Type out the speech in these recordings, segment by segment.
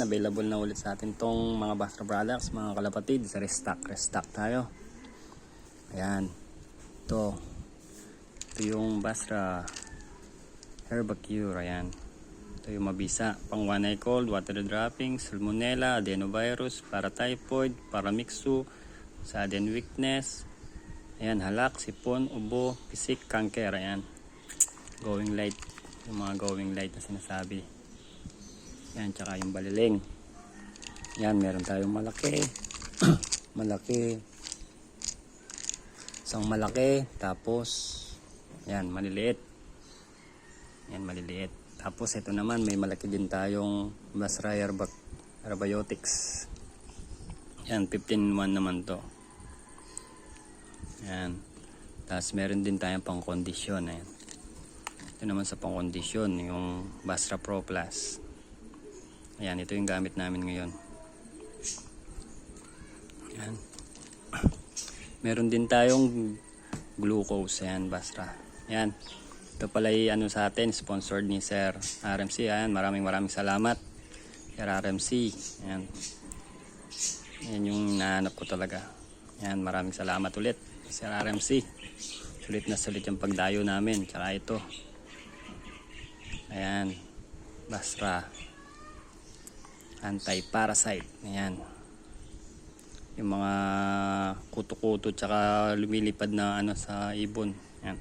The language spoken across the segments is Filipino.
Ayan, available na ulit sa atin tong mga Basra products, mga kalapatid. Sa restock tayo. Ayan. Ito yung Basra Herbacure. Ayan. Ito yung mabisa. Pang one eye cold, water droppings, salmonella, adenovirus, para typhoid, para mixu, sudden weakness. Ayan, halak, sipon, ubo, pisik, cancer. Ayan. Going light. Yung mga going light na sinasabi. Yan, tsaka yung baliling. Yan, meron tayong malaki. Malaki. Isang malaki. Tapos, yan, maliliit. Yan, maliliit. Tapos, ito naman, may malaki din tayong Basra Herbiotics. Yan, 15-1 naman to. Yan. Tapos, meron din tayong pang kondisyon. Ayan. Ito naman sa pang kondisyon, yung Basra Pro Plus. Ayan, ito yung gamit namin ngayon. Ayan. Meron din tayong glucose. Ayan, Basra. Ayan. Ito pala yung sa atin, sponsored ni Sir RMC. Ayan, maraming salamat. Sir RMC. Ayan. Ayan yung nahanap ko talaga. Ayan, maraming salamat ulit. Sir RMC. Sulit na sulit yung pagdayo namin. Tsaka ito. Ayan. Basra. Anti-parasite. Ayan. Yung mga kuto-kuto tsaka lumilipad na sa ibon. Ayan.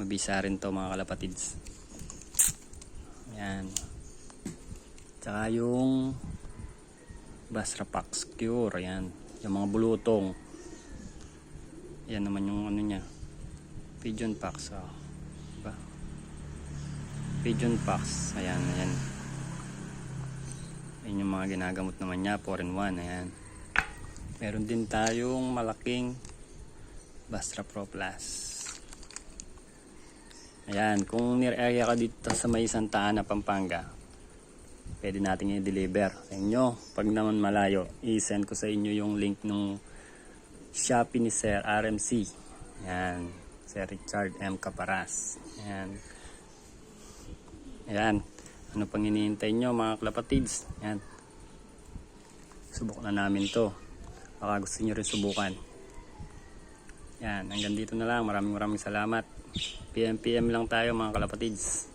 Mabisa rin to mga kalapatids. Ayan. Tsaka yung Basra Pax Cure. Ayan. Yung mga bulutong. Ayan naman yung niya. Pigeon Pax. Oh. Diba? Pigeon Pax. Ayan. Ayan. Ayan yung mga ginagamot naman niya, 4-in-1. Ayan. Meron din tayong malaking Basra Pro Plus. Ayan, kung near area ka dito sa may Santa Ana, Pampanga, pwede natin i-deliver sa inyo. Pag naman malayo, i-send ko sa inyo yung link ng Shopee ni Sir RMC. Ayan, Sir Richard M. Caparas. Ayan. Ayan. Ano pang hinihintay nyo mga kalapatids? Yan. Subok na namin to. Baka gusto nyo rin subukan. Yan. Hanggang dito na lang. Maraming salamat. PM lang tayo mga kalapatids.